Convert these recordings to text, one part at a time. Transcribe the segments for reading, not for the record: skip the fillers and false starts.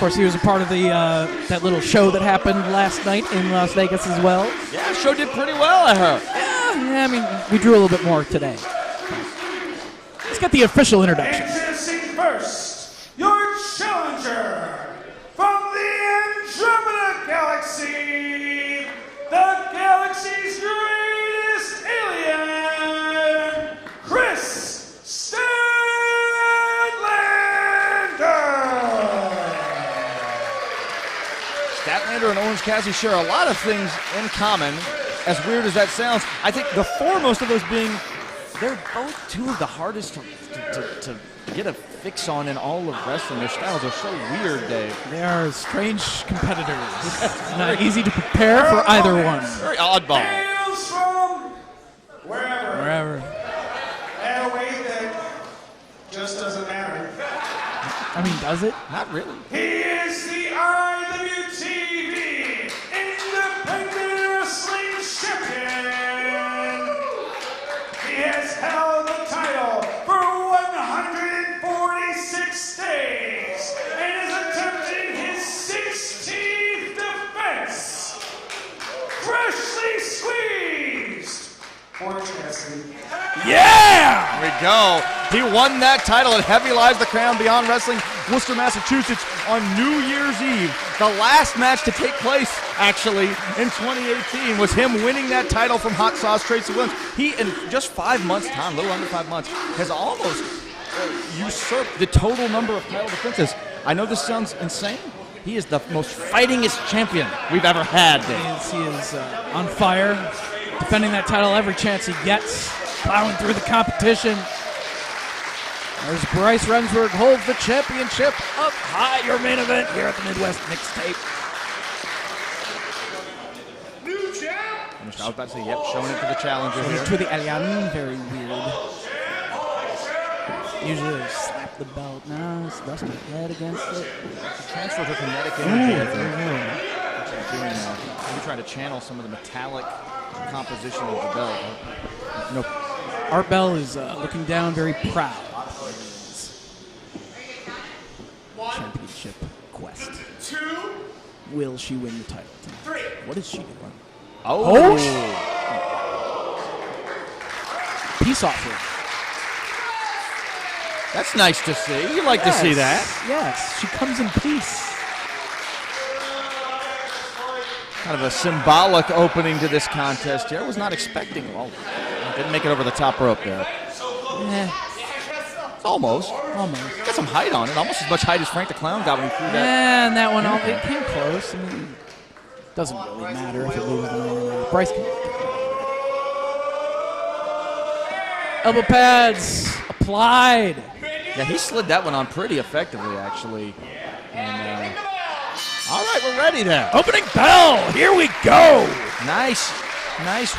course, he was a part of the that little show that happened last night in Las Vegas as well. Yeah, the show did pretty well, I heard. Yeah, I mean, we drew a little bit more today. Let's get the official introduction. Introducing first, your challenger from the Andromeda Galaxy, the galaxy's greatest alien, Cris Statlander and Orange Cassidy share a lot of things in common, as weird as that sounds. I think the foremost of those being they're both two of the hardest to get a fix on in all of wrestling. Their styles are so weird, Dave. They are strange competitors. It's not easy to prepare for either one. Very oddball. hails from wherever. And a way that just doesn't matter. I mean, does it? Not really. He is the IWTV Independent Wrestling Champion. He has held the title for 146 days and is attempting his 16th defense. Freshly squeezed. Orange Cassidy. Yeah! There we go. He won that title at Heavy Lies the Crown Beyond Wrestling, Worcester, Massachusetts on New Year's Eve. The last match to take place, actually, in 2018 was him winning that title from Hot Sauce Tracy Williams. He, in just 5 months' time, a little under 5 months, has almost usurped the total number of title defenses. I know this sounds insane. He is the most fightingest champion we've ever had, Dave. He is on fire, defending that title every chance he gets, plowing through the competition. There's Bryce Remsburg holds the championship up high. Your main event here at the Midwest Mixtape. New champ. I was about to say, yep, showing it to the challenger Showing here. it to the alien, very weird. Usually they slap the belt. No, it's dusting the head against it. Transfer her kinetic energy, I think. She's doing that. Maybe trying to channel some of the metallic composition of the belt. Nope. Art Bell is looking down very proud. Championship quest. 2, Will she win the title? 3. What is she doing? Oh! Peace offering. That's nice to see. You like to see that. Yes, she comes in peace. Kind of a symbolic opening to this contest here. I was not expecting. Well, didn't make it over the top rope there. Almost. Got some height on it. Almost as much height as Frank the Clown got when he threw that. And that one, it came close. I mean, doesn't really matter if it loses or not. Bryce can. Elbow pads applied. Yeah, he slid that one on pretty effectively, actually. And, all right, we're ready then. Opening bell. Here we go. Nice,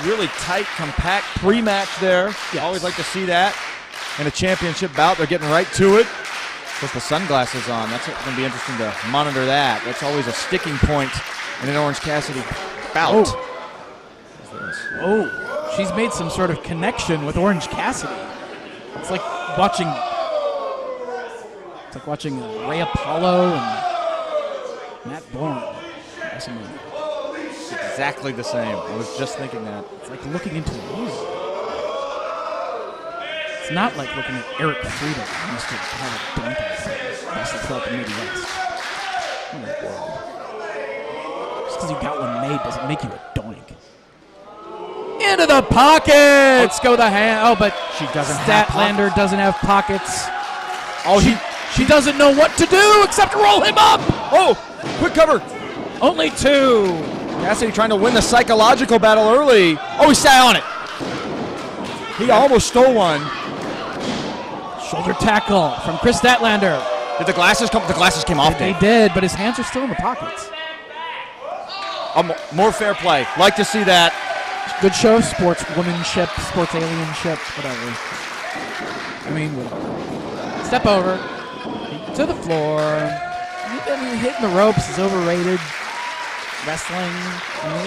really tight, compact pre-match there. Yes. Always like to see that. In a championship bout, they're getting right to it. With the sunglasses on, that's going to be interesting to monitor that. That's always a sticking point in an Orange Cassidy bout. Oh, she's made some sort of connection with Orange Cassidy. It's like watching Ray Apollo and Matt Bourne. It's exactly the same. I was just thinking that. It's like looking into a movie. It's not like looking at Eric Friedel, Mr. Pilot Donkeys, best throughout the Midwest. Just because you got one made doesn't make you a doink. Into the pockets! Go the hand. Oh, but she doesn't have Statlander doesn't have pockets. Oh, she doesn't know what to do except roll him up! Oh, quick cover. Only 2. Cassidy trying to win the psychological battle early. Oh, he sat on it. He almost stole one. Shoulder tackle from Cris Statlander. Did the glasses come? The glasses came off. They did, but his hands are still in the pockets. More fair play. Like to see that. Good show of sportswomanship, sports alienship, whatever. I mean, step over, to the floor. Hitting the ropes is overrated. Wrestling,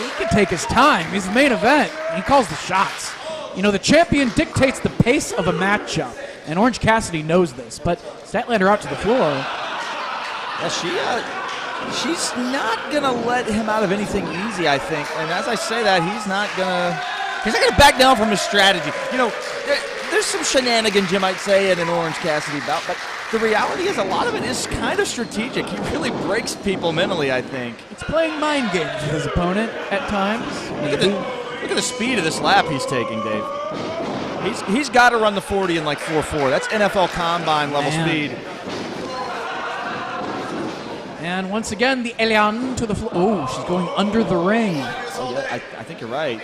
he can take his time. He's the main event. He calls the shots. You know, the champion dictates the pace of a matchup, and Orange Cassidy knows this. But Statlander out to the floor. Yeah, she's not gonna let him out of anything easy, I think. And as I say that, he's not gonna back down from his strategy. You know, there's some shenanigans, you might say, in an Orange Cassidy bout, but the reality is a lot of it is kind of strategic. He really breaks people mentally, I think. It's playing mind games with his opponent at times. Look at the speed of this lap he's taking, Dave. He's got to run the 40 in like 4.4. That's NFL Combine level speed. And once again, the Elian to the floor. Oh, she's going under the ring. Oh, yeah, I think you're right.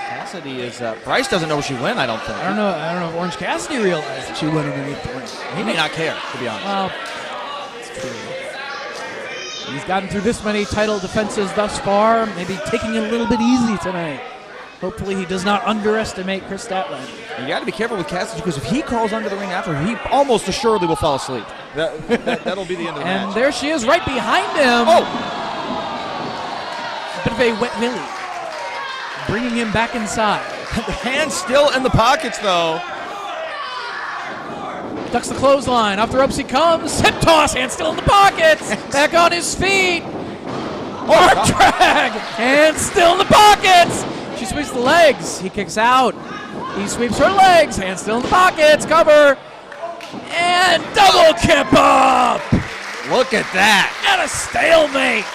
Cassidy is. Bryce doesn't know where she went, I don't think. I don't know if Orange Cassidy realized that she went underneath the ring. He may not care, to be honest. Well, it's true. He's gotten through this many title defenses thus far, maybe taking it a little bit easy tonight. Hopefully he does not underestimate Cris Statlander. You got to be careful with Cassidy because if he crawls under the ring after, he almost assuredly will fall asleep. That'll be the end of the match. And there she is right behind him. Oh! A bit of a wet willy. Bringing him back inside. The hand's still in the pockets, though. Ducks the clothesline. Off the ropes he comes. Hip toss. Hand still in the pockets. Back on his feet. Arm drag. Hand still in the pockets. She sweeps the legs. He kicks out. He sweeps her legs. Hand still in the pockets. Cover. And double kip up. Look at that. And a stalemate.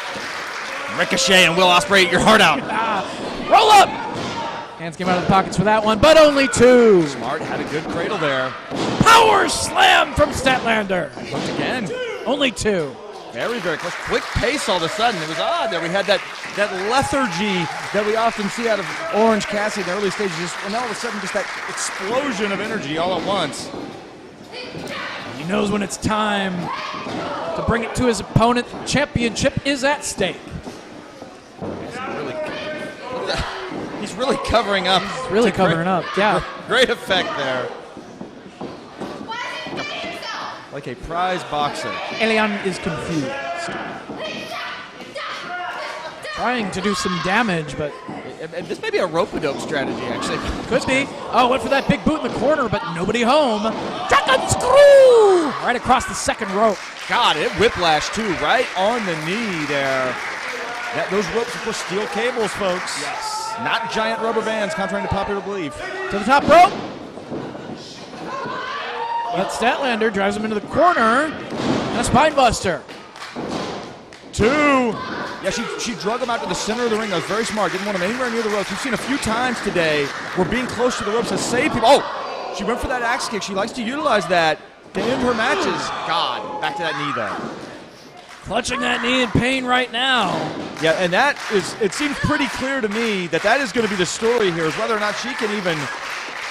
Ricochet and Will Ospreay, your heart out. Roll up. Hands came out of the pockets for that one, but only two. Smart had a good cradle there. Power slam from Statlander. Once again. Only two. Very, very close. Quick pace all of a sudden. It was odd that we had that lethargy that we often see out of Orange Cassidy in the early stages, and all of a sudden just that explosion of energy all at once. He knows when it's time to bring it to his opponent. The championship is at stake. He's really covering up. He's really covering up, yeah. Great effect there. Like a prize boxer. Elian is confused. Trying to do some damage, but this may be a rope-a-dope strategy, actually. could be. Oh, went for that big boot in the corner, but nobody home. Dragon screw! Right across the second rope. God, it whiplashed too, right on the knee there. Those ropes are for steel cables, folks. Yes. Not giant rubber bands, contrary to popular belief. To the top rope. But Statlander drives him into the corner. And a spine buster. Two. Yeah, she drug him out to the center of the ring. That was very smart. Didn't want him anywhere near the ropes. We've seen a few times today where being close to the ropes has saved people. Oh, she went for that axe kick. She likes to utilize that to end her matches. God, back to that knee, though. Clutching that knee in pain right now. Yeah, and that is, it seems pretty clear to me that is going to be the story here, is whether or not she can even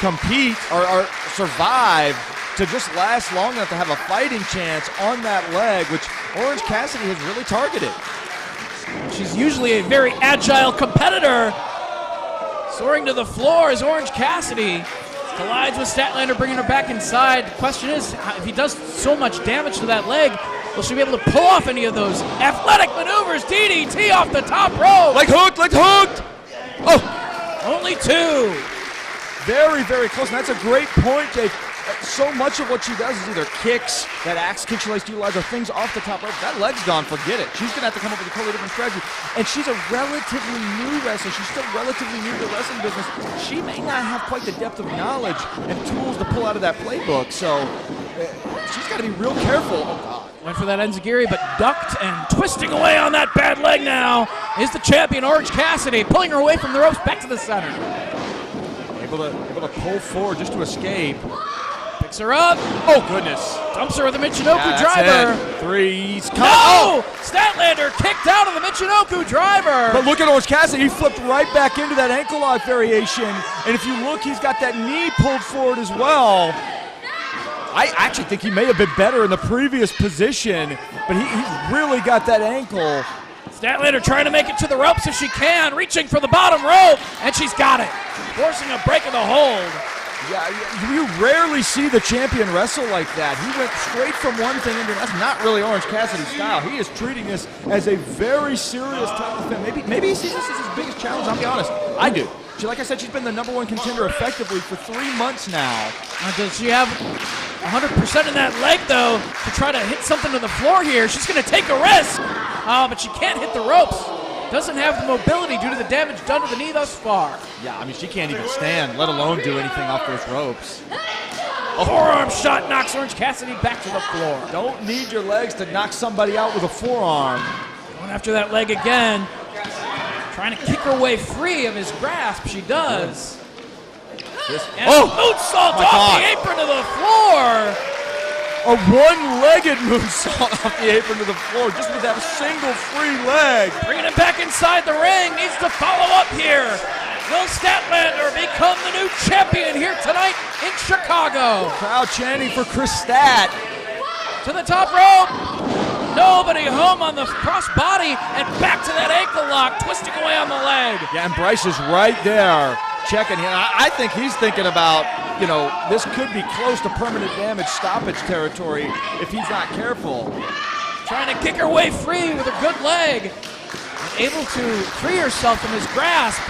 compete or survive to just last long enough to have a fighting chance on that leg, which Orange Cassidy has really targeted. She's usually a very agile competitor. Soaring to the floor is Orange Cassidy. Collides with Statlander, bringing her back inside. The question is, if he does so much damage to that leg, will she be able to pull off any of those athletic maneuvers? DDT off the top rope. Like hooked. Oh, only two. Very, very close. And that's a great point, Jake. So much of what she does is either kicks, that axe kick she likes to utilize, or things off the top rope. That leg's gone, forget it. She's going to have to come up with a totally different strategy. And she's a relatively new wrestler. She's still relatively new to the wrestling business. She may not have quite the depth of knowledge and tools to pull out of that playbook. So she's got to be real careful. Oh, God. Went for that enziguri, but ducked and twisting away on that bad leg now is the champion, Orange Cassidy, pulling her away from the ropes back to the center. Able to pull forward just to escape. Picks her up. Oh, goodness. Dumps her with a Michinoku driver. Three's coming. No! Statlander kicked out of the Michinoku driver. But look at Orange Cassidy. He flipped right back into that ankle lock variation. And if you look, he's got that knee pulled forward as well. I actually think he may have been better in the previous position, but he's really got that ankle. Statlander trying to make it to the ropes if she can, reaching for the bottom rope, and she's got it. Forcing a break of the hold. Yeah, you rarely see the champion wrestle like that. He went straight from one thing into that's not really Orange Cassidy's style. He is treating this as a very serious title defense. Maybe he sees this as his biggest challenge. I'll be honest, I do. Like I said, she's been the #1 contender effectively for 3 months now. Does she have 100% in that leg, though, to try to hit something to the floor here? She's going to take a risk, but she can't hit the ropes. Doesn't have the mobility due to the damage done to the knee thus far. Yeah, I mean, she can't even stand, let alone do anything off those ropes. A forearm shot knocks Orange Cassidy back to the floor. Don't need your legs to knock somebody out with a forearm. Going after that leg again. Trying to kick her way free of his grasp. She does. And moonsault off the apron to the floor. A one-legged moonsault off the apron to the floor just with that single free leg. Bringing him back inside the ring. Needs to follow up here. Will Statlander become the new champion here tonight in Chicago? Crowd chanting for Cris Stat. To the top rope. Nobody home on the crossbody and back to that ankle lock, twisting away on the leg. Yeah, and Bryce is right there checking him. I think he's thinking about, this could be close to permanent damage stoppage territory if he's not careful. Trying to kick her way free with a good leg. Able to free herself from his grasp.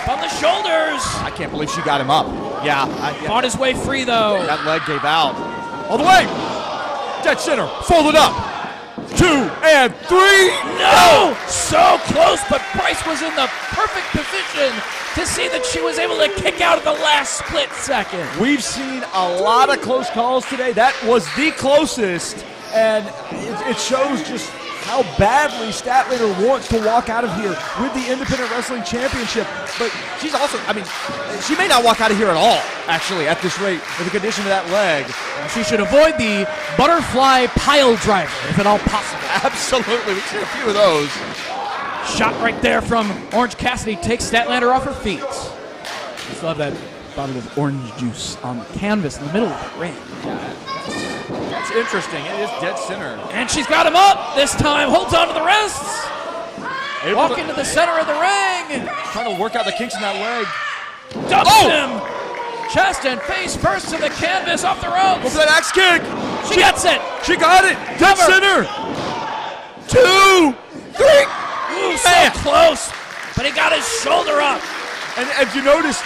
On the shoulders. I can't believe she got him up. Yeah. Fought his way free, though. That leg gave out. All the way. Dead center. Folded up. 2 and 3. No! So close, but Bryce was in the perfect position to see that she was able to kick out at the last split second. We've seen a lot of close calls today. That was the closest, and it shows just how badly Statlander wants to walk out of here with the Independent Wrestling Championship. But she's also, she may not walk out of here at all, actually, at this rate, with the condition of that leg. She should avoid the butterfly pile driver, if at all possible. Absolutely. We've seen a few of those. Shot right there from Orange Cassidy takes Statlander off her feet. Just love that bottle of orange juice on the canvas in the middle of the ring. That's interesting. It is dead center. And she's got him up this time. Holds on to the wrists. Walk into the center of the ring. Trying to work out the kinks in that leg. Dumps him. Chest and face first to the canvas off the ropes. Go for that axe kick. She gets it. She got it. Dead center. 2, 3. Ooh, so close. But he got his shoulder up. And as you notice,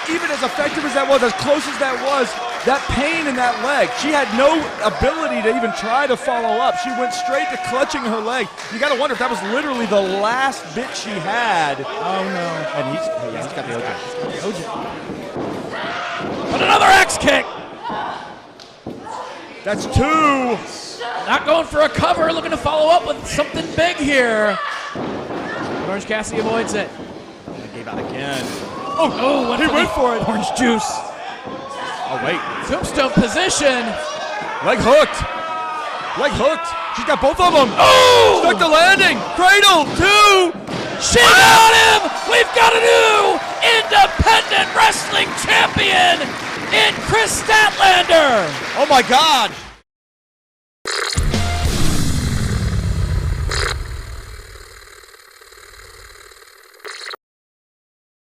even as effective as that was, as close as that was, that pain in that leg, she had no ability to even try to follow up. She went straight to clutching her leg. You got to wonder if that was literally the last bit she had. Oh, no. And he's got the OJ. But another axe kick. That's 2. Not going for a cover, looking to follow up with something big here. Orange Cassidy avoids it. He gave out again. Oh, he went for it. Orange juice. Oh, wait. Tombstone position. Leg hooked. Leg hooked. She's got both of them. Oh! Stuck the landing. Cradle. 2. She got him. We've got a new Independent Wrestling Champion in Cris Statlander. Oh, my God.